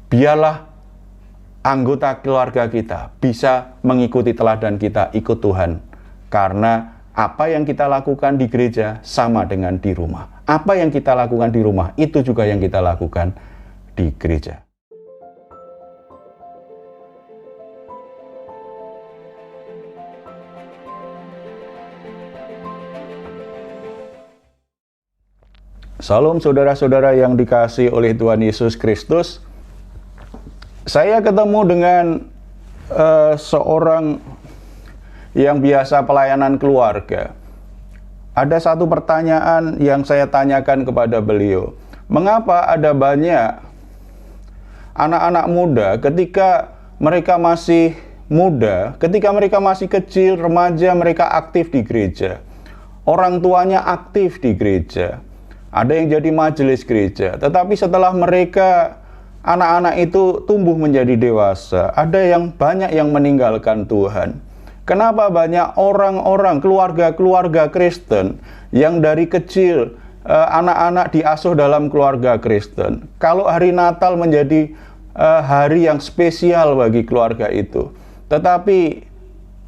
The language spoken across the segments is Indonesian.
biarlah anggota keluarga kita bisa mengikuti teladan kita, ikut Tuhan. Karena apa yang kita lakukan di gereja sama dengan di rumah. Apa yang kita lakukan di rumah, itu juga yang kita lakukan di gereja. Salam saudara-saudara yang dikasihi oleh Tuhan Yesus Kristus. Saya ketemu dengan seorang yang biasa pelayanan keluarga. Ada satu pertanyaan yang saya tanyakan kepada beliau. Mengapa ada banyak anak-anak muda ketika mereka masih muda, ketika mereka masih kecil, remaja, mereka aktif di gereja. Orang tuanya aktif di gereja. Ada yang jadi majelis gereja, tetapi setelah mereka, anak-anak itu tumbuh menjadi dewasa, ada yang banyak yang meninggalkan Tuhan. Kenapa banyak orang-orang, keluarga-keluarga Kristen yang dari kecil, anak-anak diasuh dalam keluarga Kristen. Kalau hari Natal menjadi hari yang spesial bagi keluarga itu, tetapi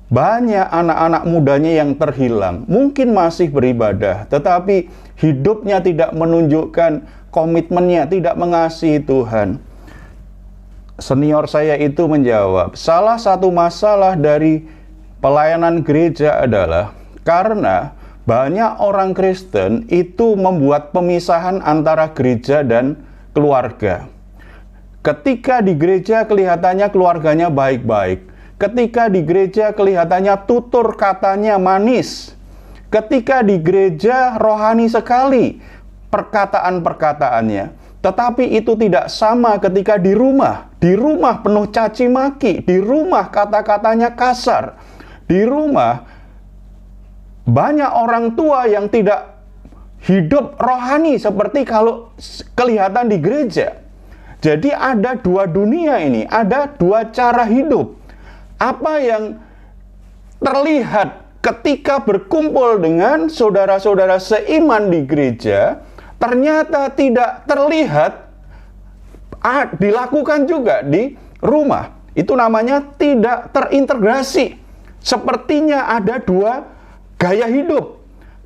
banyak anak-anak mudanya yang terhilang, mungkin masih beribadah, tetapi hidupnya tidak menunjukkan komitmennya, tidak mengasihi Tuhan. Senior saya itu menjawab, salah satu masalah dari pelayanan gereja adalah karena banyak orang Kristen itu membuat pemisahan antara gereja dan keluarga. Ketika di gereja kelihatannya keluarganya baik-baik. Ketika di gereja kelihatannya tutur katanya manis. Ketika di gereja rohani sekali perkataan-perkataannya. Tetapi itu tidak sama ketika di rumah. Di rumah penuh caci maki. Di rumah kata-katanya kasar. Di rumah banyak orang tua yang tidak hidup rohani seperti kalau kelihatan di gereja. Jadi ada dua dunia ini. Ada dua cara hidup. Apa yang terlihat ketika berkumpul dengan saudara-saudara seiman di gereja, ternyata tidak terlihat dilakukan juga di rumah. Itu namanya tidak terintegrasi. Sepertinya ada dua gaya hidup.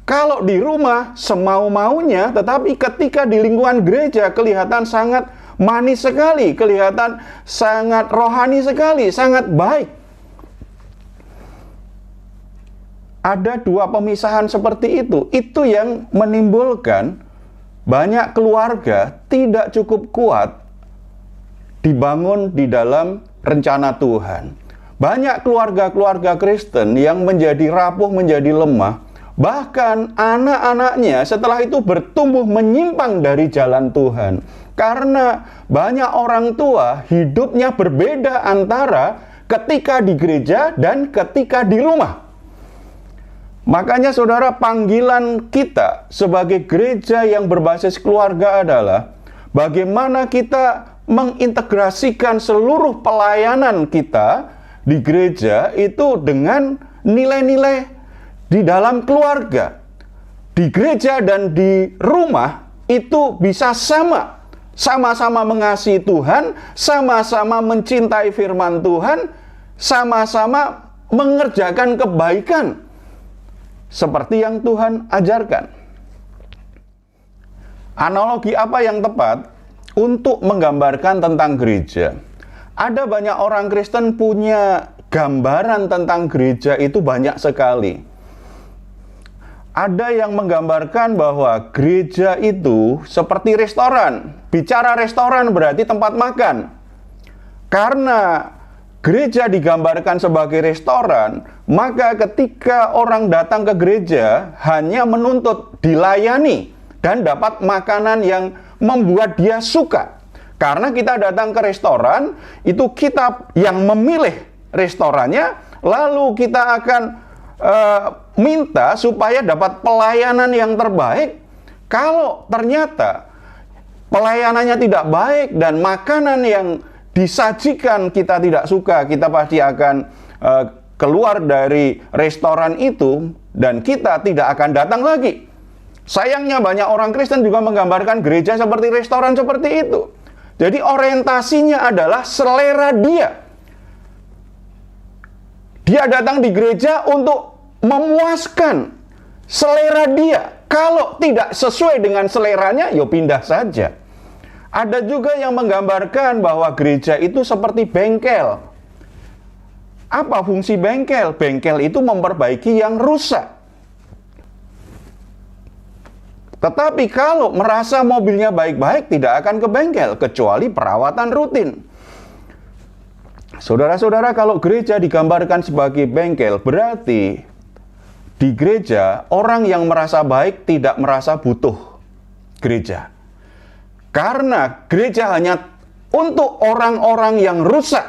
Kalau di rumah semau-maunya, tetapi ketika di lingkungan gereja kelihatan sangat manis sekali, kelihatan sangat rohani sekali, sangat baik. Ada dua pemisahan seperti itu. Itu yang menimbulkan banyak keluarga tidak cukup kuat dibangun di dalam rencana Tuhan. Banyak keluarga-keluarga Kristen yang menjadi rapuh, menjadi lemah. Bahkan anak-anaknya setelah itu bertumbuh menyimpang dari jalan Tuhan. Karena banyak orang tua hidupnya berbeda antara ketika di gereja dan ketika di rumah. Makanya saudara, panggilan kita sebagai gereja yang berbasis keluarga adalah bagaimana kita mengintegrasikan seluruh pelayanan kita di gereja itu dengan nilai-nilai di dalam keluarga. Di gereja dan di rumah itu bisa sama-sama mengasihi Tuhan, sama-sama mencintai firman Tuhan, sama-sama mengerjakan kebaikan seperti yang Tuhan ajarkan. Analogi apa yang tepat untuk menggambarkan tentang gereja? Ada banyak orang Kristen punya gambaran tentang gereja itu banyak sekali. Ada yang menggambarkan bahwa gereja itu seperti restoran. Bicara restoran berarti tempat makan. Karena gereja digambarkan sebagai restoran, maka ketika orang datang ke gereja hanya menuntut dilayani dan dapat makanan yang membuat dia suka. Karena kita datang ke restoran, itu kita yang memilih restorannya, lalu kita akan minta supaya dapat pelayanan yang terbaik. Kalau ternyata pelayanannya tidak baik dan makanan yang disajikan kita tidak suka, kita pasti akan keluar dari restoran itu dan kita tidak akan datang lagi. Sayangnya banyak orang Kristen juga menggambarkan gereja seperti restoran seperti itu. Jadi orientasinya adalah selera dia. Dia datang di gereja untuk memuaskan selera dia. Kalau tidak sesuai dengan seleranya, ya pindah saja. Ada juga yang menggambarkan bahwa gereja itu seperti bengkel. Apa fungsi bengkel? Bengkel itu memperbaiki yang rusak. Tetapi kalau merasa mobilnya baik-baik, tidak akan ke bengkel, kecuali perawatan rutin. Saudara-saudara, kalau gereja digambarkan sebagai bengkel, berarti di gereja orang yang merasa baik tidak merasa butuh gereja. Karena gereja hanya untuk orang-orang yang rusak.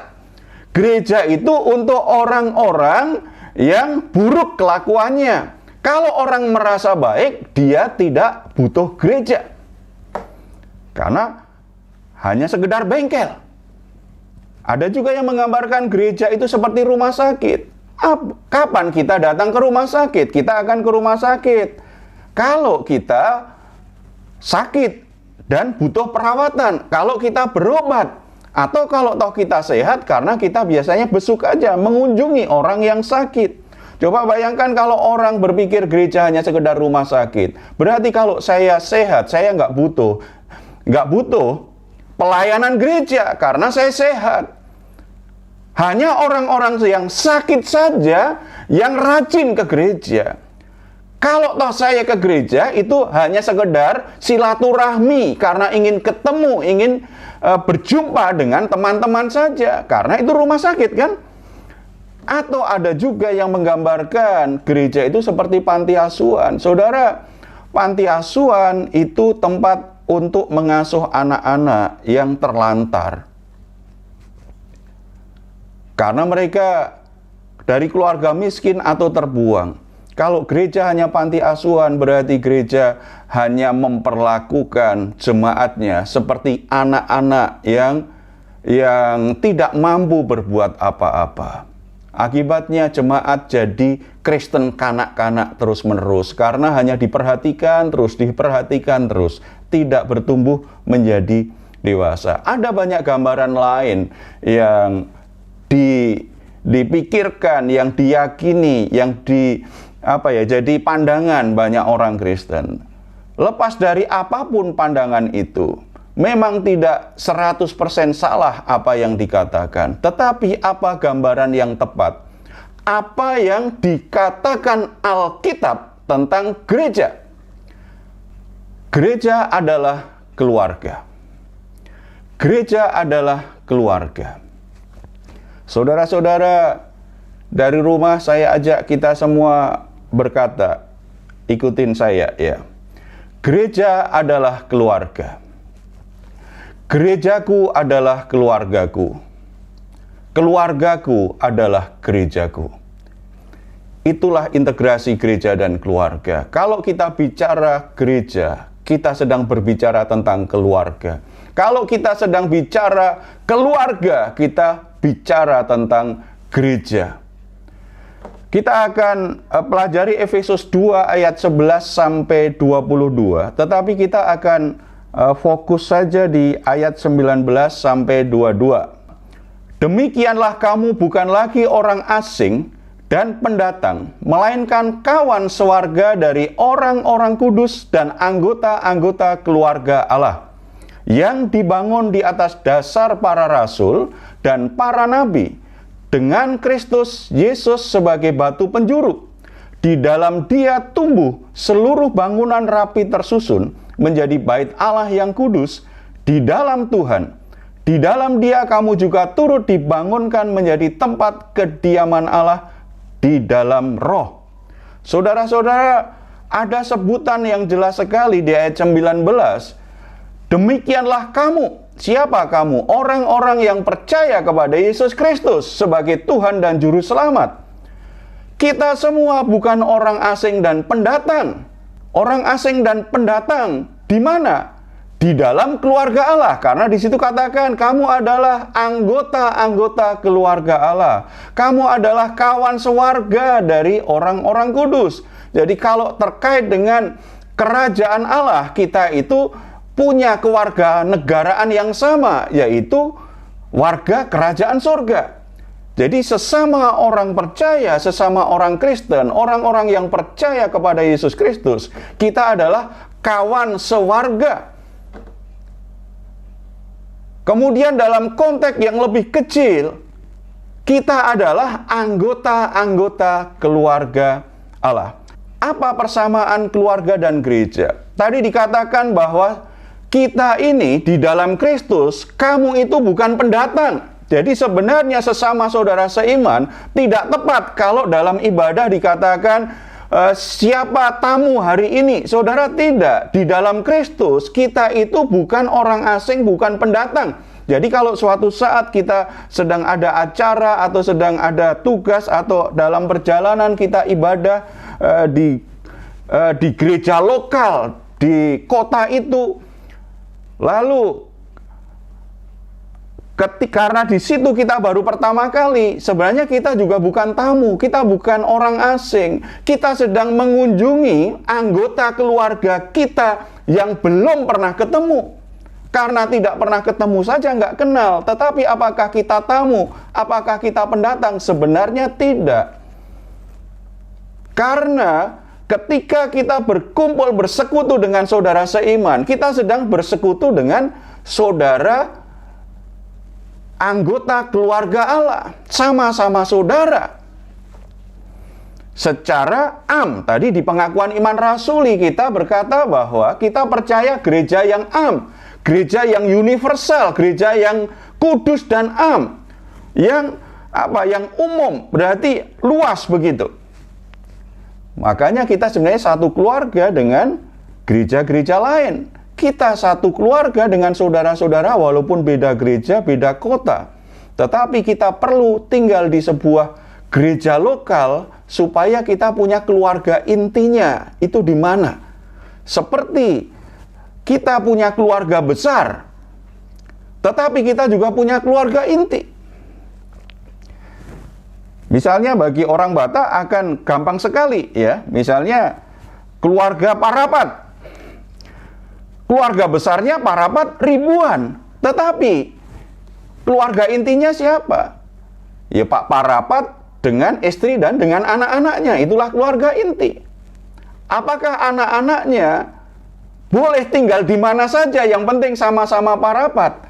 Gereja itu untuk orang-orang yang buruk kelakuannya. Kalau orang merasa baik, dia tidak butuh gereja. Karena hanya sekedar bengkel. Ada juga yang menggambarkan gereja itu seperti rumah sakit. Kapan kita datang ke rumah sakit? Kita akan ke rumah sakit kalau kita sakit dan butuh perawatan. Kalau kita berobat, atau kalau toh kita sehat karena kita biasanya besuk aja mengunjungi orang yang sakit. Coba bayangkan kalau orang berpikir gereja hanya sekedar rumah sakit. Berarti kalau saya sehat, saya nggak butuh pelayanan gereja karena saya sehat. Hanya orang-orang yang sakit saja yang rajin ke gereja. Kalau toh saya ke gereja itu hanya sekedar silaturahmi karena ingin ketemu, ingin berjumpa dengan teman-teman saja. Karena itu rumah sakit kan? Atau ada juga yang menggambarkan gereja itu seperti panti asuhan. Saudara, panti asuhan itu tempat untuk mengasuh anak-anak yang terlantar. Karena mereka dari keluarga miskin atau terbuang. Kalau gereja hanya panti asuhan, berarti gereja hanya memperlakukan jemaatnya seperti anak-anak yang tidak mampu berbuat apa-apa. Akibatnya jemaat jadi Kristen kanak-kanak terus-menerus. Karena hanya diperhatikan terus, tidak bertumbuh menjadi dewasa. Ada banyak gambaran lain yang dipikirkan, yang diyakini, yang jadi pandangan banyak orang Kristen. Lepas dari apapun pandangan itu, memang tidak 100% salah apa yang dikatakan, tetapi apa gambaran yang tepat? Apa yang dikatakan Alkitab tentang gereja? Gereja adalah keluarga. Gereja adalah keluarga. Saudara-saudara, dari rumah saya ajak kita semua berkata, ikutin saya ya. Gereja adalah keluarga. Gerejaku adalah keluargaku. Keluargaku adalah gerejaku. Itulah integrasi gereja dan keluarga. Kalau kita bicara gereja, kita sedang berbicara tentang keluarga. Kalau kita sedang bicara keluarga, kita bicara tentang gereja. Kita akan pelajari Efesus 2 ayat 11 sampai 22, tetapi kita akan fokus saja di ayat 19 sampai 22. Demikianlah kamu bukan lagi orang asing dan pendatang, melainkan kawan sewarga dari orang-orang kudus dan anggota-anggota keluarga Allah, yang dibangun di atas dasar para rasul dan para nabi, dengan Kristus Yesus sebagai batu penjuru. Di dalam Dia tumbuh seluruh bangunan rapi tersusun menjadi bait Allah yang kudus di dalam Tuhan. Di dalam Dia kamu juga turut dibangunkan menjadi tempat kediaman Allah di dalam Roh. Saudara-saudara, ada sebutan yang jelas sekali di ayat 19. Demikianlah kamu. Siapa kamu? Orang-orang yang percaya kepada Yesus Kristus sebagai Tuhan dan Juru Selamat. Kita semua bukan orang asing dan pendatang. Orang asing dan pendatang di mana? Di dalam keluarga Allah. Karena di situ katakan kamu adalah anggota-anggota keluarga Allah. Kamu adalah kawan sewarga dari orang-orang kudus. Jadi kalau terkait dengan kerajaan Allah, kita itu punya kewarganegaraan yang sama, yaitu warga kerajaan surga. Jadi sesama orang percaya, sesama orang Kristen, orang-orang yang percaya kepada Yesus Kristus, kita adalah kawan sewarga. Kemudian dalam konteks yang lebih kecil, kita adalah anggota-anggota keluarga Allah. Apa persamaan keluarga dan gereja? Tadi dikatakan bahwa kita ini di dalam Kristus, kamu itu bukan pendatang. Jadi sebenarnya sesama saudara seiman tidak tepat kalau dalam ibadah dikatakan siapa tamu hari ini. Saudara, tidak. Di dalam Kristus kita itu bukan orang asing, bukan pendatang. Jadi kalau suatu saat kita sedang ada acara atau sedang ada tugas atau dalam perjalanan kita ibadah di gereja lokal di kota itu, lalu karena di situ kita baru pertama kali, sebenarnya kita juga bukan tamu, kita bukan orang asing. Kita sedang mengunjungi anggota keluarga kita yang belum pernah ketemu. Karena tidak pernah ketemu saja nggak kenal. Tetapi apakah kita tamu? Apakah kita pendatang? Sebenarnya tidak. Karena ketika kita berkumpul bersekutu dengan saudara seiman, kita sedang bersekutu dengan saudara anggota keluarga Allah, sama-sama saudara. Secara tadi di pengakuan iman rasuli kita berkata bahwa kita percaya gereja yang gereja yang universal, gereja yang kudus dan yang umum, berarti luas begitu. Makanya kita sebenarnya satu keluarga dengan gereja-gereja lain. Kita satu keluarga dengan saudara-saudara walaupun beda gereja, beda kota. Tetapi kita perlu tinggal di sebuah gereja lokal supaya kita punya keluarga intinya. Itu di mana? Seperti kita punya keluarga besar, tetapi kita juga punya keluarga inti. Misalnya bagi orang Batak akan gampang sekali ya. Misalnya keluarga Parapat. Keluarga besarnya Parapat ribuan, tetapi keluarga intinya siapa? Ya Pak Parapat dengan istri dan dengan anak-anaknya, itulah keluarga inti. Apakah anak-anaknya boleh tinggal di mana saja, yang penting sama-sama Parapat?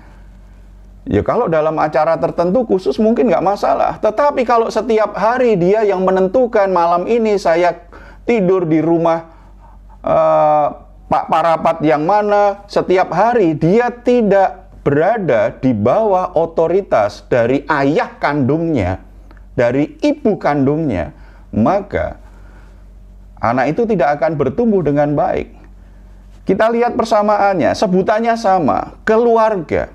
Ya kalau dalam acara tertentu khusus mungkin nggak masalah, tetapi kalau setiap hari dia yang menentukan malam ini saya tidur di rumah Pak Parapat yang mana, setiap hari dia tidak berada di bawah otoritas dari ayah kandungnya, dari ibu kandungnya, maka anak itu tidak akan bertumbuh dengan baik. Kita lihat persamaannya, sebutannya sama, keluarga.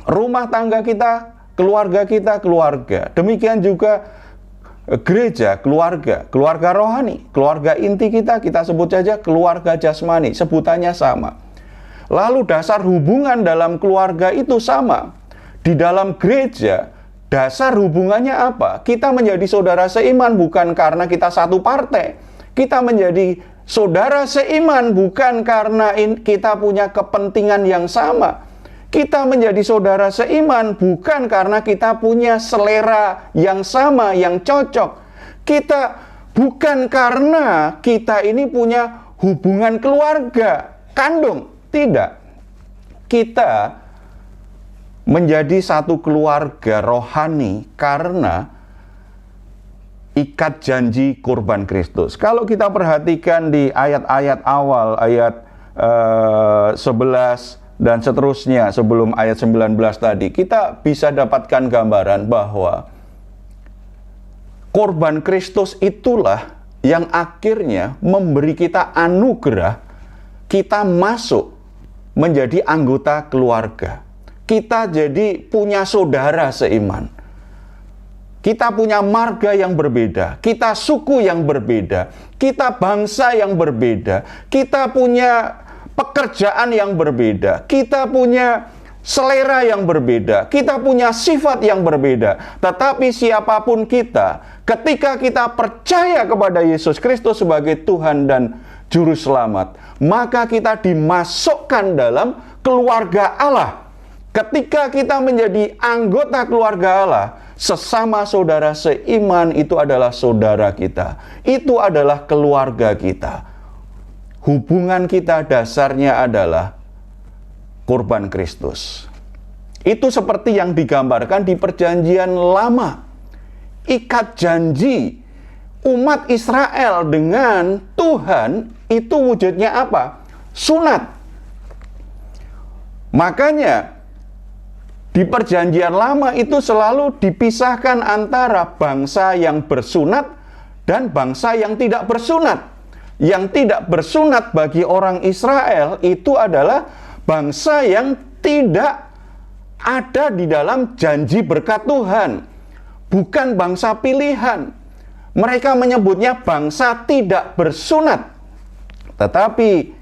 Rumah tangga kita, keluarga. Demikian juga gereja, keluarga rohani, keluarga inti kita sebut saja keluarga jasmani, sebutannya sama. Lalu dasar hubungan dalam keluarga itu sama. Di dalam gereja, dasar hubungannya apa? Kita menjadi saudara seiman bukan karena kita satu partai. Kita menjadi saudara seiman bukan karena kita punya kepentingan yang sama. Kita menjadi saudara seiman bukan karena kita punya selera yang sama, yang cocok. Kita bukan karena kita ini punya hubungan keluarga kandung. Tidak. Kita menjadi satu keluarga rohani karena ikat janji kurban Kristus. Kalau kita perhatikan di ayat-ayat awal, ayat 11 dan seterusnya sebelum ayat 19 tadi, kita bisa dapatkan gambaran bahwa korban Kristus itulah yang akhirnya memberi kita anugerah kita masuk menjadi anggota keluarga. Kita jadi punya saudara seiman. Kita punya marga yang berbeda, kita suku yang berbeda, kita bangsa yang berbeda, kita punya pekerjaan yang berbeda, kita punya selera yang berbeda, kita punya sifat yang berbeda. Tetapi siapapun kita, ketika kita percaya kepada Yesus Kristus sebagai Tuhan dan Juru Selamat, maka kita dimasukkan dalam keluarga Allah. Ketika kita menjadi anggota keluarga Allah, sesama saudara seiman itu adalah saudara kita. Itu adalah keluarga kita. Hubungan kita dasarnya adalah korban Kristus. Itu seperti yang digambarkan di Perjanjian Lama. Ikat janji umat Israel dengan Tuhan itu wujudnya apa? Sunat. Makanya di Perjanjian Lama itu selalu dipisahkan antara bangsa yang bersunat dan bangsa yang tidak bersunat. Yang tidak bersunat bagi orang Israel itu adalah bangsa yang tidak ada di dalam janji berkat Tuhan, bukan bangsa pilihan. Mereka menyebutnya bangsa tidak bersunat. Tetapi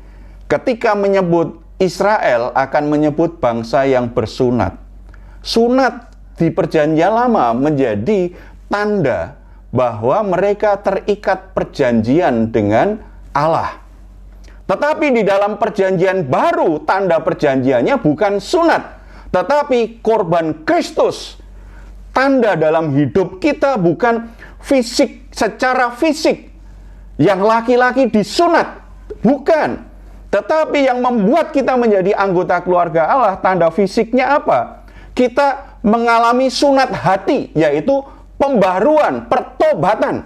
ketika menyebut Israel akan menyebut bangsa yang bersunat. Sunat di Perjanjian Lama menjadi tanda bahwa mereka terikat perjanjian dengan Allah. Tetapi di dalam Perjanjian Baru, tanda perjanjiannya bukan sunat, tetapi korban Kristus. Tanda dalam hidup kita bukan fisik, secara fisik. Yang laki-laki disunat, bukan. Tetapi yang membuat kita menjadi anggota keluarga Allah, tanda fisiknya apa? Kita mengalami sunat hati, yaitu pembaruan, pertobatan.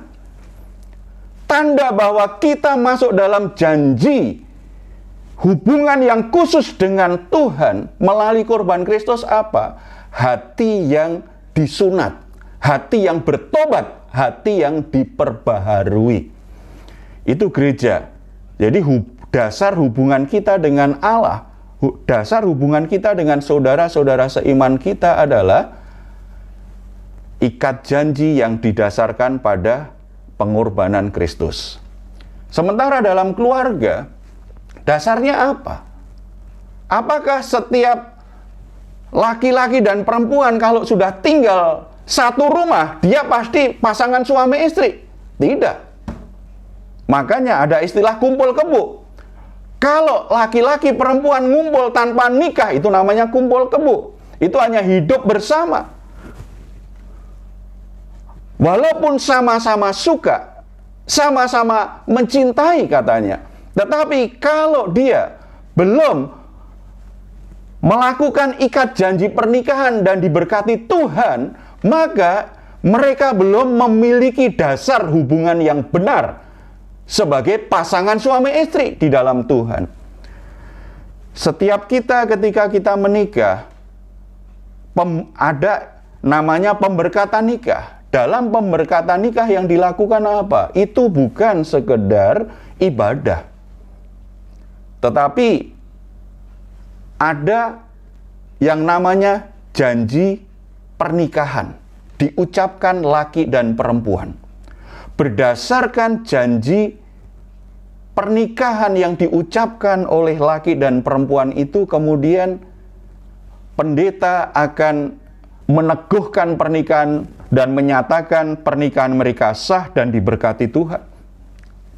Tanda bahwa kita masuk dalam janji hubungan yang khusus dengan Tuhan melalui korban Kristus apa? Hati yang disunat, hati yang bertobat, hati yang diperbaharui. Itu gereja. Jadi dasar hubungan kita dengan Allah, dasar hubungan kita dengan saudara-saudara seiman kita adalah ikat janji yang didasarkan pada pengorbanan Kristus. Sementara dalam keluarga, dasarnya apa? Apakah setiap laki-laki dan perempuan kalau sudah tinggal satu rumah, dia pasti pasangan suami istri? Tidak. Makanya ada istilah kumpul kebo. Kalau laki-laki perempuan ngumpul tanpa nikah, itu namanya kumpul kebo. Itu hanya hidup bersama. Walaupun sama-sama suka, sama-sama mencintai katanya. Tetapi kalau dia belum melakukan ikat janji pernikahan dan diberkati Tuhan, maka mereka belum memiliki dasar hubungan yang benar sebagai pasangan suami istri di dalam Tuhan. Setiap kita ketika kita menikah, ada namanya pemberkatan nikah. Dalam pemberkatan nikah yang dilakukan apa? Itu bukan sekedar ibadah. Tetapi ada yang namanya janji pernikahan, diucapkan laki dan perempuan. Berdasarkan janji pernikahan yang diucapkan oleh laki dan perempuan itu, kemudian pendeta akan meneguhkan pernikahan dan menyatakan pernikahan mereka sah dan diberkati Tuhan.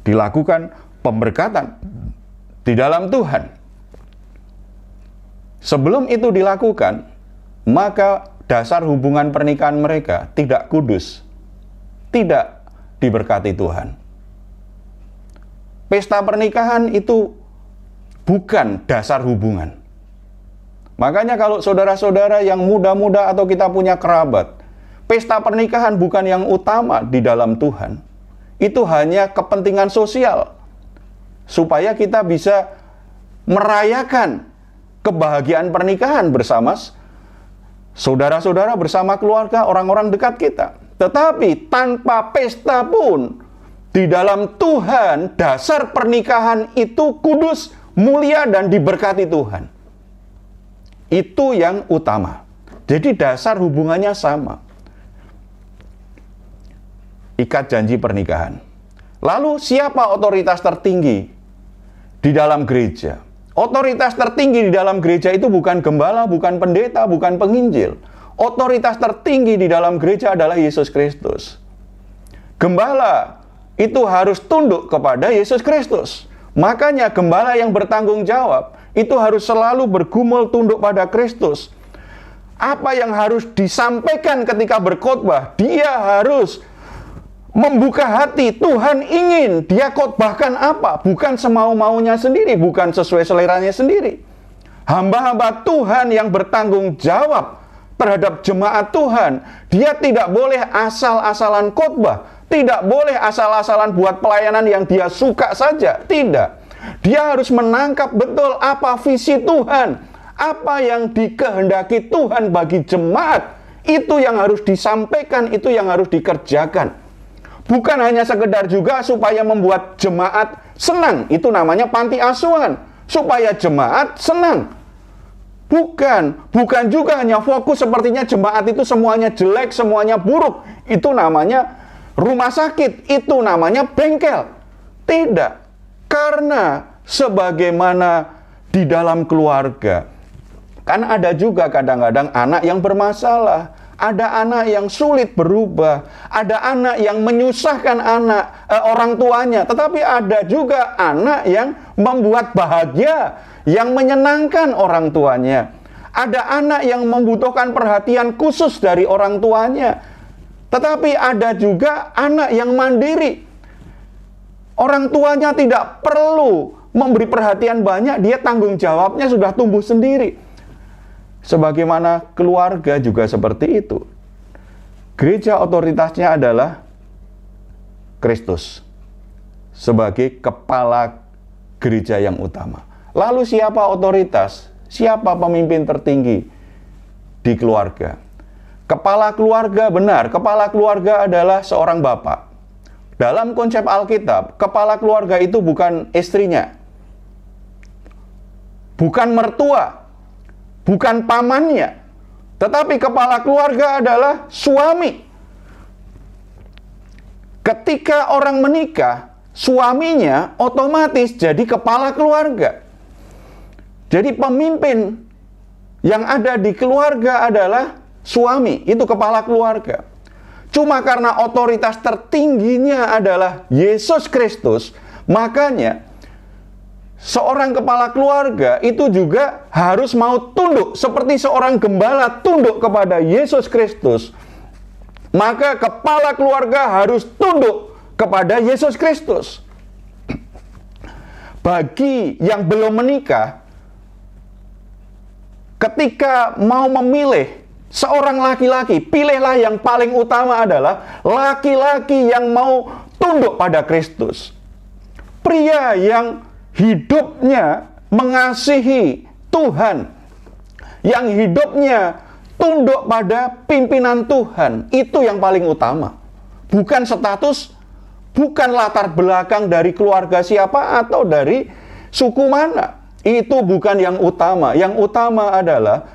Dilakukan pemberkatan di dalam Tuhan. Sebelum itu dilakukan, maka dasar hubungan pernikahan mereka tidak kudus, tidak diberkati Tuhan. Pesta pernikahan itu bukan dasar hubungan. Makanya kalau saudara-saudara yang muda-muda atau kita punya kerabat, pesta pernikahan bukan yang utama di dalam Tuhan. Itu hanya kepentingan sosial, supaya kita bisa merayakan kebahagiaan pernikahan bersama saudara-saudara, bersama keluarga, orang-orang dekat kita. Tetapi tanpa pesta pun, di dalam Tuhan, dasar pernikahan itu kudus, mulia, dan diberkati Tuhan. Itu yang utama. Jadi dasar hubungannya sama. Ikat janji pernikahan. Lalu siapa otoritas tertinggi di dalam gereja? Otoritas tertinggi di dalam gereja itu bukan gembala, bukan pendeta, bukan penginjil. Otoritas tertinggi di dalam gereja adalah Yesus Kristus. Gembala itu harus tunduk kepada Yesus Kristus. Makanya gembala yang bertanggung jawab itu harus selalu bergumul tunduk pada Kristus. Apa yang harus disampaikan ketika berkhotbah? Dia harus membuka hati. Tuhan ingin dia khotbahkan apa? Bukan semau-maunya sendiri, bukan sesuai seleranya sendiri. Hamba-hamba Tuhan yang bertanggung jawab terhadap jemaat Tuhan, dia tidak boleh asal-asalan khotbah, tidak boleh asal-asalan buat pelayanan yang dia suka saja. Tidak. Dia harus menangkap betul apa visi Tuhan, apa yang dikehendaki Tuhan bagi jemaat. Itu yang harus disampaikan, itu yang harus dikerjakan. Bukan hanya sekedar juga supaya membuat jemaat senang, itu namanya panti asuhan. Supaya jemaat senang. Bukan juga hanya fokus sepertinya jemaat itu semuanya jelek, semuanya buruk. Itu namanya rumah sakit, itu namanya bengkel. Tidak. Karena sebagaimana di dalam keluarga, kan ada juga kadang-kadang anak yang bermasalah. Ada anak yang sulit berubah, ada anak yang menyusahkan orang tuanya, tetapi ada juga anak yang membuat bahagia, yang menyenangkan orang tuanya. Ada anak yang membutuhkan perhatian khusus dari orang tuanya, tetapi ada juga anak yang mandiri. Orang tuanya tidak perlu memberi perhatian banyak, dia tanggung jawabnya sudah tumbuh sendiri. Sebagaimana keluarga juga seperti itu. Gereja otoritasnya adalah Kristus sebagai kepala gereja yang utama. Lalu siapa otoritas? Siapa pemimpin tertinggi di keluarga? Kepala keluarga, benar, kepala keluarga adalah seorang bapak. Dalam konsep Alkitab, kepala keluarga itu bukan istrinya, bukan mertua, bukan pamannya, tetapi kepala keluarga adalah suami. Ketika orang menikah, suaminya otomatis jadi kepala keluarga. Jadi pemimpin yang ada di keluarga adalah suami, itu kepala keluarga. Cuma karena otoritas tertingginya adalah Yesus Kristus, makanya seorang kepala keluarga itu juga harus mau tunduk seperti seorang gembala tunduk kepada Yesus Kristus. Maka kepala keluarga harus tunduk kepada Yesus Kristus. Bagi yang belum menikah, ketika mau memilih seorang laki-laki, pilihlah yang paling utama adalah laki-laki yang mau tunduk pada Kristus. Pria yang hidupnya mengasihi Tuhan, yang hidupnya tunduk pada pimpinan Tuhan, itu yang paling utama. Bukan status, bukan latar belakang dari keluarga siapa atau dari suku mana. Itu bukan yang utama. Yang utama adalah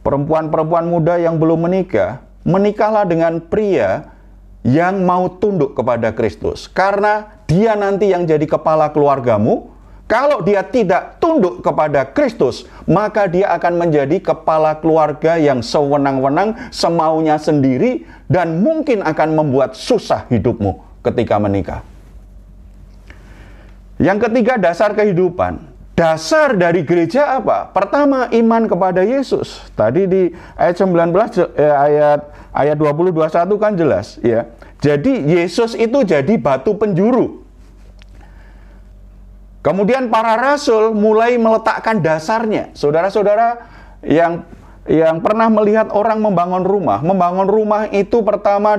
perempuan-perempuan muda yang belum menikah, menikahlah dengan pria yang mau tunduk kepada Kristus. Karena dia nanti yang jadi kepala keluargamu. Kalau dia tidak tunduk kepada Kristus, maka dia akan menjadi kepala keluarga yang sewenang-wenang, semaunya sendiri, dan mungkin akan membuat susah hidupmu ketika menikah. Yang ketiga, dasar kehidupan. Dasar dari gereja apa? Pertama, iman kepada Yesus. Tadi di ayat 19, ayat 20-21 kan jelas, ya. Jadi Yesus itu jadi batu penjuru. Kemudian para rasul mulai meletakkan dasarnya. Saudara-saudara yang pernah melihat orang membangun rumah itu pertama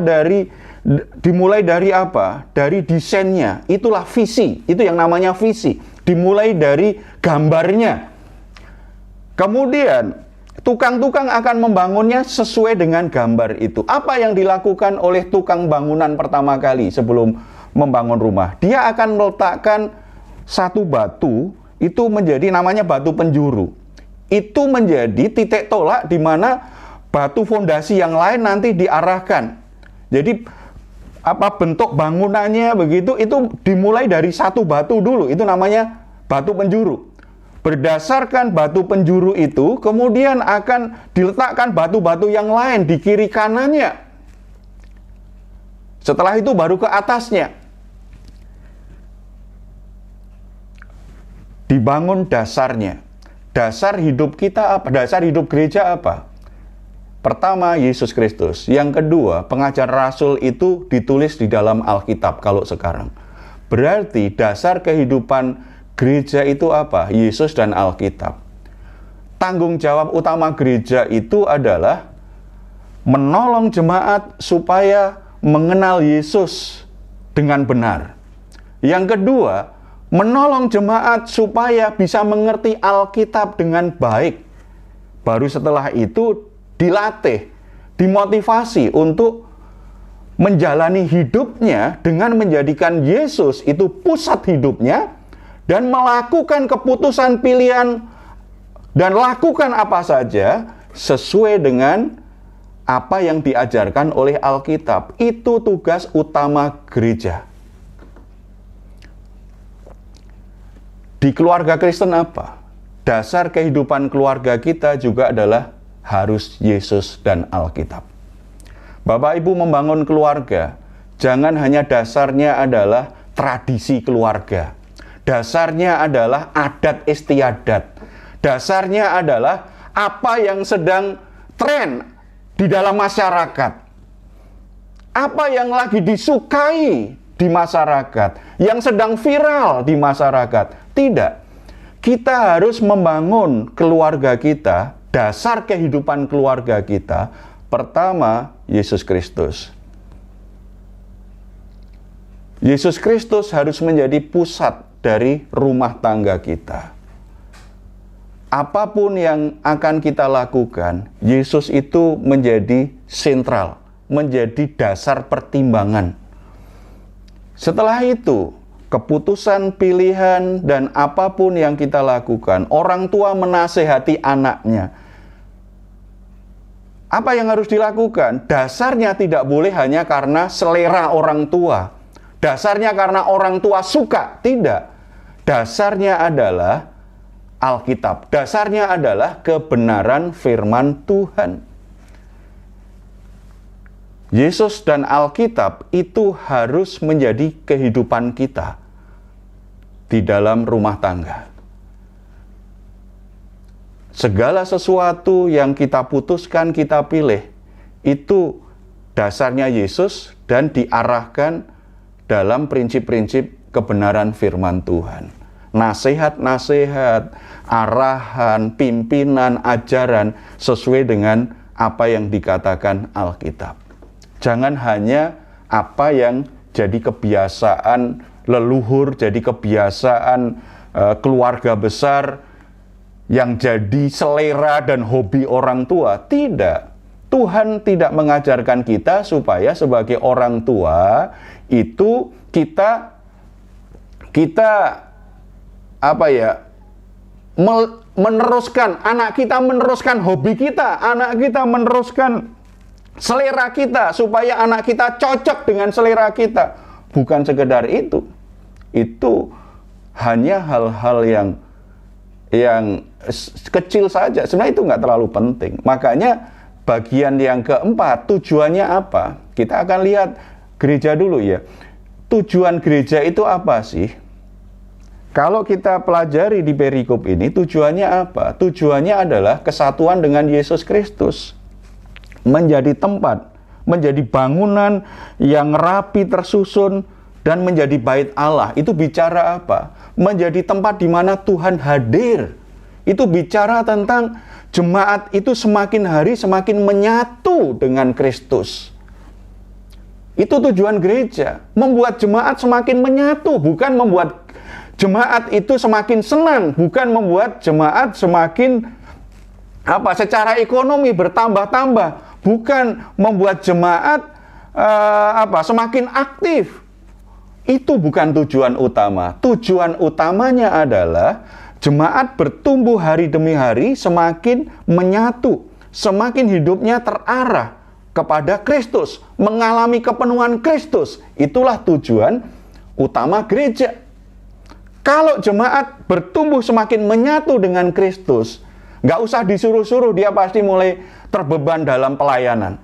dimulai dari apa? Dari desainnya. Itulah visi. Itu yang namanya visi. Dimulai dari gambarnya. Kemudian tukang-tukang akan membangunnya sesuai dengan gambar itu. Apa yang dilakukan oleh tukang bangunan pertama kali sebelum membangun rumah? Dia akan meletakkan satu batu, itu menjadi namanya batu penjuru. Itu menjadi titik tolak di mana batu fondasi yang lain nanti diarahkan. Jadi apa bentuk bangunannya begitu, itu dimulai dari satu batu dulu, itu namanya batu penjuru. Berdasarkan batu penjuru itu, kemudian akan diletakkan batu-batu yang lain di kiri kanannya. Setelah itu baru ke atasnya. dibangun dasarnya. Dasar hidup kita apa? Dasar hidup gereja apa? Pertama, Yesus Kristus. Yang kedua, pengajaran Rasul itu ditulis di dalam Alkitab kalau sekarang. Berarti dasar kehidupan gereja itu apa? Yesus dan Alkitab. Tanggung jawab utama gereja itu adalah menolong jemaat supaya mengenal Yesus dengan benar. Yang kedua, menolong jemaat supaya bisa mengerti Alkitab dengan baik. Baru setelah itu dilatih, dimotivasi untuk menjalani hidupnya dengan menjadikan Yesus itu pusat hidupnya dan melakukan keputusan pilihan dan lakukan apa saja sesuai dengan apa yang diajarkan oleh Alkitab. Itu tugas utama gereja. Di keluarga Kristen apa? Dasar kehidupan keluarga kita juga adalah harus Yesus dan Alkitab. Bapak Ibu membangun keluarga, jangan hanya dasarnya adalah tradisi keluarga. Dasarnya adalah adat istiadat. Dasarnya adalah apa yang sedang tren di dalam masyarakat. Apa yang lagi disukai di masyarakat, yang sedang viral di masyarakat. Tidak. Kita harus membangun keluarga kita, dasar kehidupan keluarga kita, pertama, Yesus Kristus. Yesus Kristus harus menjadi pusat dari rumah tangga kita. Apapun yang akan kita lakukan, Yesus itu menjadi sentral, menjadi dasar pertimbangan. Setelah itu, keputusan, pilihan, dan apapun yang kita lakukan, orang tua menasehati anaknya. Apa yang harus dilakukan? Dasarnya tidak boleh hanya karena selera orang tua. Dasarnya karena orang tua suka. Tidak. Dasarnya adalah Alkitab. Dasarnya adalah kebenaran firman Tuhan. Yesus dan Alkitab itu harus menjadi kehidupan kita di dalam rumah tangga. Segala sesuatu yang kita putuskan, kita pilih, itu dasarnya Yesus dan diarahkan dalam prinsip-prinsip kebenaran firman Tuhan. Nasihat-nasihat, arahan, pimpinan, ajaran sesuai dengan apa yang dikatakan Alkitab. Jangan hanya apa yang jadi kebiasaan leluhur, jadi kebiasaan keluarga besar, yang jadi selera dan hobi orang tua. Tidak. Tuhan tidak mengajarkan kita supaya sebagai orang tua itu kita meneruskan, anak kita meneruskan hobi kita, anak kita meneruskan selera kita, supaya anak kita cocok dengan selera kita. Bukan sekedar itu. Itu hanya hal-hal yang kecil saja. Sebenarnya itu nggak terlalu penting. Makanya bagian yang keempat, tujuannya apa? Kita akan lihat gereja dulu ya. Tujuan gereja itu apa sih? Kalau kita pelajari di perikop ini, tujuannya apa? Tujuannya adalah kesatuan dengan Yesus Kristus. Menjadi tempat, menjadi bangunan yang rapi tersusun, dan menjadi bait Allah. Itu bicara apa? Menjadi tempat di mana Tuhan hadir. Itu bicara tentang jemaat itu semakin hari semakin menyatu dengan Kristus. Itu tujuan gereja. Membuat jemaat semakin menyatu, bukan membuat jemaat itu semakin senang, bukan membuat jemaat semakin secara ekonomi bertambah-tambah, bukan membuat jemaat semakin aktif. Itu bukan tujuan utama. Tujuan utamanya adalah jemaat bertumbuh hari demi hari, semakin menyatu, semakin hidupnya terarah kepada Kristus, mengalami kepenuhan Kristus. Itulah tujuan utama gereja. Kalau jemaat bertumbuh semakin menyatu dengan Kristus, nggak usah disuruh-suruh, dia pasti mulai terbeban dalam pelayanan.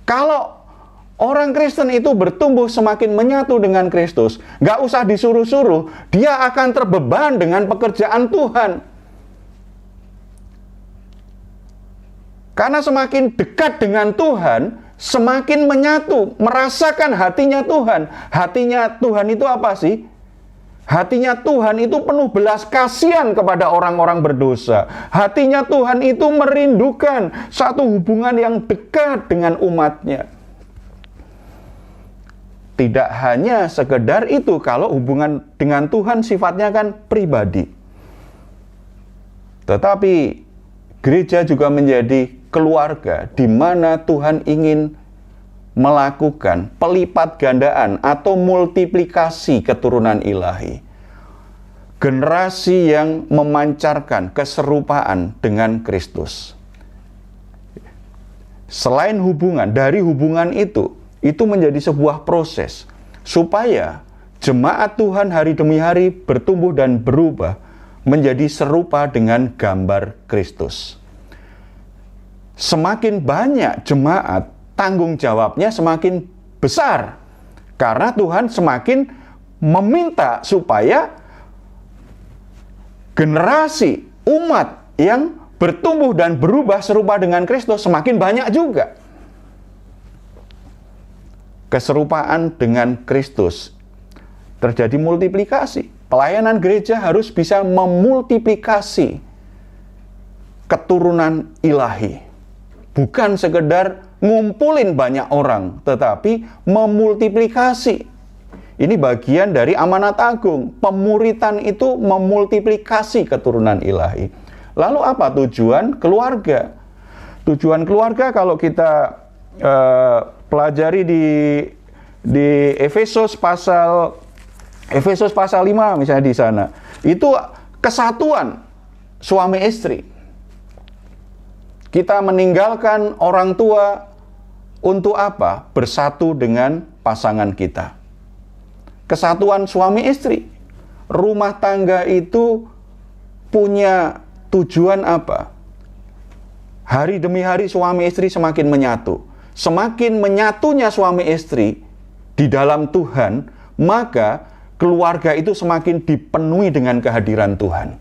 Kalau Orang Kristen itu bertumbuh semakin menyatu dengan Kristus. Gak usah disuruh-suruh, dia akan terbeban dengan pekerjaan Tuhan. Karena semakin dekat dengan Tuhan, semakin menyatu, merasakan hatinya Tuhan. Hatinya Tuhan itu apa sih? Hatinya Tuhan itu penuh belas kasihan kepada orang-orang berdosa. Hatinya Tuhan itu merindukan satu hubungan yang dekat dengan umatnya. Tidak hanya sekedar itu, kalau hubungan dengan Tuhan sifatnya kan pribadi. Tetapi gereja juga menjadi keluarga di mana Tuhan ingin melakukan pelipat gandaan atau multiplikasi keturunan ilahi. Generasi yang memancarkan keserupaan dengan Kristus. Selain hubungan, dari hubungan itu menjadi sebuah proses supaya jemaat Tuhan hari demi hari bertumbuh dan berubah menjadi serupa dengan gambar Kristus. Semakin banyak jemaat, tanggung jawabnya semakin besar karena Tuhan semakin meminta supaya generasi umat yang bertumbuh dan berubah serupa dengan Kristus semakin banyak juga. Keserupaan dengan Kristus terjadi multiplikasi. Pelayanan gereja harus bisa memultiplikasi keturunan ilahi. Bukan sekedar ngumpulin banyak orang, tetapi memultiplikasi. Ini bagian dari amanat agung. Pemuritan itu memultiplikasi keturunan ilahi. Lalu apa tujuan keluarga? Tujuan keluarga kalau kita pelajari di Efesus pasal 5 misalnya di sana. Itu kesatuan suami istri. Kita meninggalkan orang tua untuk apa? Bersatu dengan pasangan kita. Kesatuan suami istri. Rumah tangga itu punya tujuan apa? Hari demi hari suami istri semakin menyatu. Semakin menyatunya suami istri di dalam Tuhan, maka keluarga itu semakin dipenuhi dengan kehadiran Tuhan.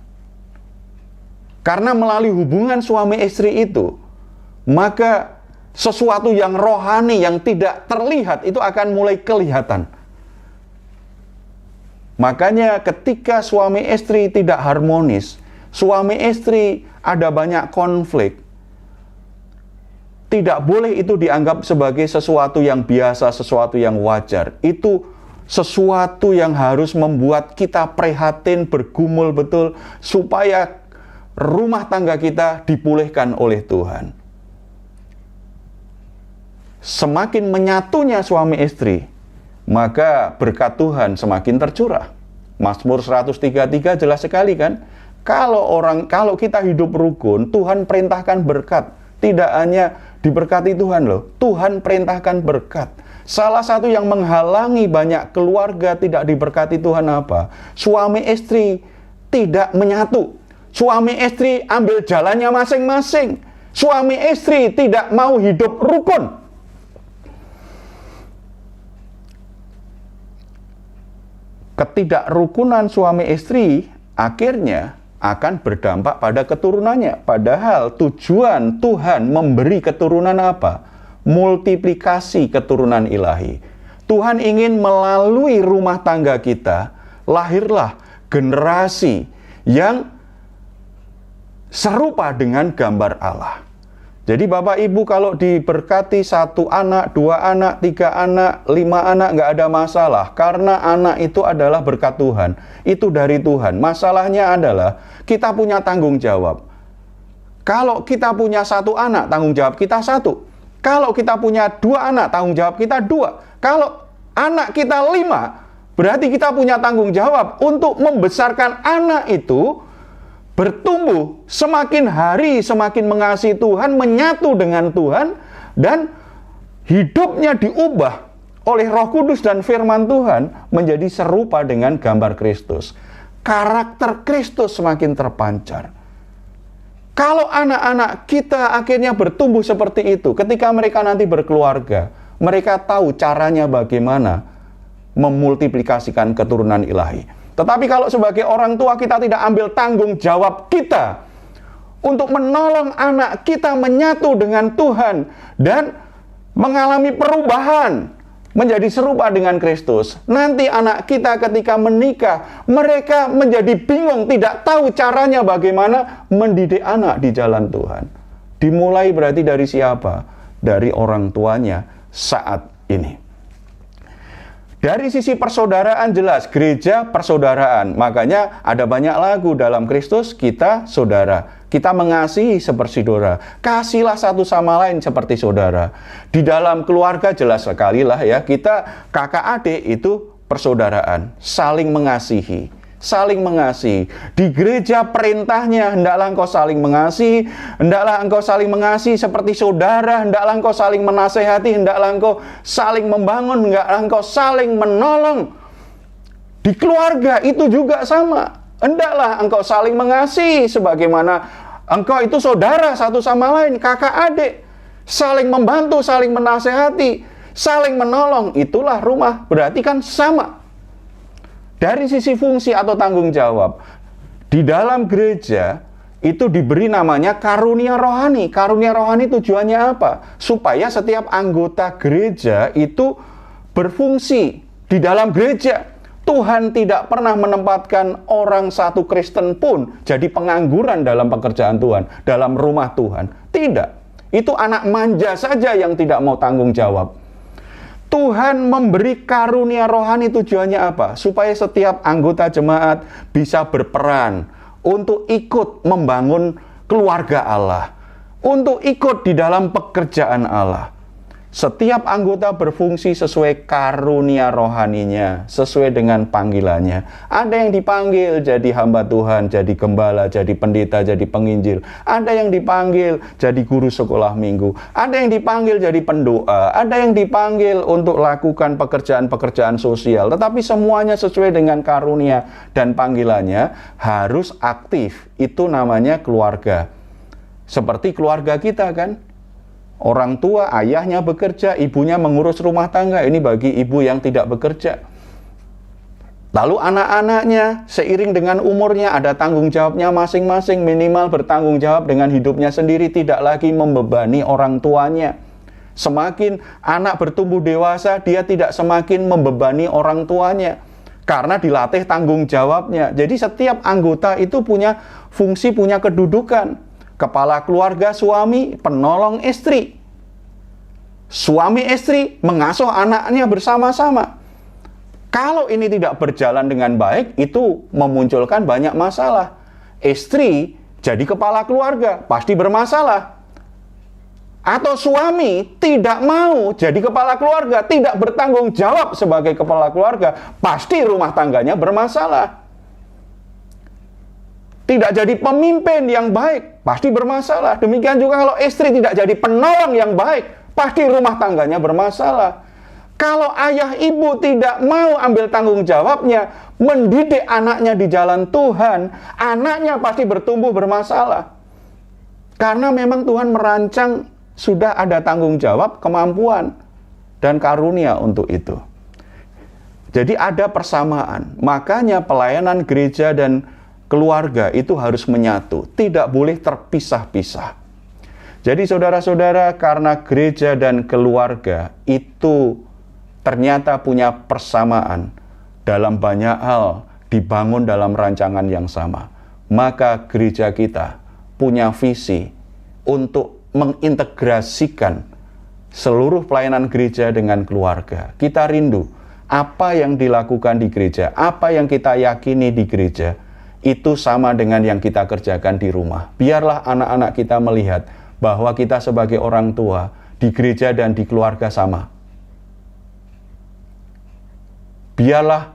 Karena melalui hubungan suami istri itu, maka sesuatu yang rohani yang tidak terlihat itu akan mulai kelihatan. Makanya ketika suami istri tidak harmonis, suami istri ada banyak konflik, tidak boleh itu dianggap sebagai sesuatu yang biasa, sesuatu yang wajar. Itu sesuatu yang harus membuat kita prihatin, bergumul betul, supaya rumah tangga kita dipulihkan oleh Tuhan. Semakin menyatunya suami istri, maka berkat Tuhan semakin tercurah. Mazmur 133 jelas sekali kan? Kalau kita hidup rukun, Tuhan perintahkan berkat. Tidak hanya diberkati Tuhan loh, Tuhan perintahkan berkat. Salah satu yang menghalangi banyak keluarga tidak diberkati Tuhan apa? Suami istri tidak menyatu. Suami istri ambil jalannya masing-masing. Suami istri tidak mau hidup rukun. Ketidakrukunan suami istri akhirnya akan berdampak pada keturunannya. Padahal tujuan Tuhan memberi keturunan apa? Multiplikasi keturunan ilahi. Tuhan ingin melalui rumah tangga kita, lahirlah generasi yang serupa dengan gambar Allah. Jadi Bapak Ibu kalau diberkati 1 anak, 2 anak, 3 anak, 5 anak nggak ada masalah. Karena anak itu adalah berkat Tuhan. Itu dari Tuhan. Masalahnya adalah kita punya tanggung jawab. Kalau kita punya 1 anak, tanggung jawab kita 1. Kalau kita punya 2 anak, tanggung jawab kita 2. Kalau anak kita 5, berarti kita punya tanggung jawab untuk membesarkan anak itu bertumbuh semakin hari semakin mengasihi Tuhan, menyatu dengan Tuhan, dan hidupnya diubah oleh Roh Kudus dan firman Tuhan menjadi serupa dengan gambar Kristus. Karakter Kristus semakin terpancar. Kalau anak-anak kita akhirnya bertumbuh seperti itu, ketika mereka nanti berkeluarga, Mereka tahu caranya bagaimana memultiplikasikan keturunan ilahi. Tetapi kalau sebagai orang tua kita tidak ambil tanggung jawab kita untuk menolong anak kita menyatu dengan Tuhan dan mengalami perubahan menjadi serupa dengan Kristus, nanti anak kita ketika menikah, mereka menjadi bingung, tidak tahu caranya bagaimana mendidik anak di jalan Tuhan. Dimulai berarti dari siapa? Dari orang tuanya saat ini. Dari sisi persaudaraan jelas, gereja persaudaraan. Makanya ada banyak lagu dalam Kristus, kita saudara. Kita mengasihi seperti saudara. Kasihlah satu sama lain seperti saudara. Di dalam keluarga jelas sekali lah ya, kita kakak adik itu persaudaraan. Saling mengasihi. Saling mengasihi. Di gereja perintahnya, hendaklah engkau saling mengasihi, hendaklah engkau saling mengasihi seperti saudara, hendaklah engkau saling menasehati, hendaklah engkau saling membangun, hendaklah engkau saling menolong. Di keluarga itu juga sama. Hendaklah engkau saling mengasihi sebagaimana engkau itu saudara satu sama lain, kakak adik. Saling membantu, saling menasehati, saling menolong. Itulah rumah. Berarti kan sama. Dari sisi fungsi atau tanggung jawab, di dalam gereja itu diberi namanya karunia rohani. Karunia rohani tujuannya apa? Supaya setiap anggota gereja itu berfungsi di dalam gereja. Tuhan tidak pernah menempatkan orang satu Kristen pun jadi pengangguran dalam pekerjaan Tuhan, dalam rumah Tuhan. Tidak. Itu anak manja saja yang tidak mau tanggung jawab. Tuhan memberi karunia rohani tujuannya apa? Supaya setiap anggota jemaat bisa berperan untuk ikut membangun keluarga Allah, untuk ikut di dalam pekerjaan Allah. Setiap anggota berfungsi sesuai karunia rohaninya, sesuai dengan panggilannya. Ada yang dipanggil jadi hamba Tuhan, jadi gembala, jadi pendeta, jadi penginjil. Ada yang dipanggil jadi guru sekolah minggu. Ada yang dipanggil jadi pendoa. Ada yang dipanggil untuk lakukan pekerjaan-pekerjaan sosial. Tetapi semuanya sesuai dengan karunia dan panggilannya harus aktif. Itu namanya keluarga. Seperti keluarga kita kan. Orang tua, ayahnya bekerja, ibunya mengurus rumah tangga. Ini bagi ibu yang tidak bekerja. Lalu anak-anaknya seiring dengan umurnya ada tanggung jawabnya masing-masing. Minimal bertanggung jawab dengan hidupnya sendiri, tidak lagi membebani orang tuanya. Semakin anak bertumbuh dewasa, dia tidak semakin membebani orang tuanya. Karena dilatih tanggung jawabnya. Jadi setiap anggota itu punya fungsi, punya kedudukan. Kepala keluarga suami, penolong istri. Suami istri mengasuh anaknya bersama-sama. Kalau ini tidak berjalan dengan baik, itu memunculkan banyak masalah. Istri jadi kepala keluarga, pasti bermasalah. Atau suami tidak mau jadi kepala keluarga, tidak bertanggung jawab sebagai kepala keluarga, pasti rumah tangganya bermasalah. Tidak jadi pemimpin yang baik, pasti bermasalah. Demikian juga kalau istri tidak jadi penolong yang baik, pasti rumah tangganya bermasalah. Kalau ayah ibu tidak mau ambil tanggung jawabnya, mendidik anaknya di jalan Tuhan, anaknya pasti bertumbuh bermasalah. Karena memang Tuhan merancang, sudah ada tanggung jawab, kemampuan, dan karunia untuk itu. Jadi ada persamaan. Makanya pelayanan gereja dan keluarga itu harus menyatu, tidak boleh terpisah-pisah. Jadi saudara-saudara, karena gereja dan keluarga itu ternyata punya persamaan dalam banyak hal, dibangun dalam rancangan yang sama, maka gereja kita punya visi untuk mengintegrasikan seluruh pelayanan gereja dengan keluarga. Kita rindu apa yang dilakukan di gereja, apa yang kita yakini di gereja, itu sama dengan yang kita kerjakan di rumah. Biarlah anak-anak kita melihat bahwa kita sebagai orang tua di gereja dan di keluarga sama. Biarlah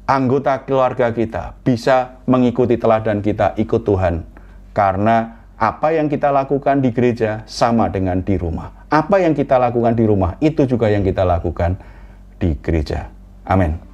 anggota keluarga kita bisa mengikuti teladan kita, ikut Tuhan. Karena apa yang kita lakukan di gereja sama dengan di rumah. Apa yang kita lakukan di rumah, itu juga yang kita lakukan di gereja. Amin.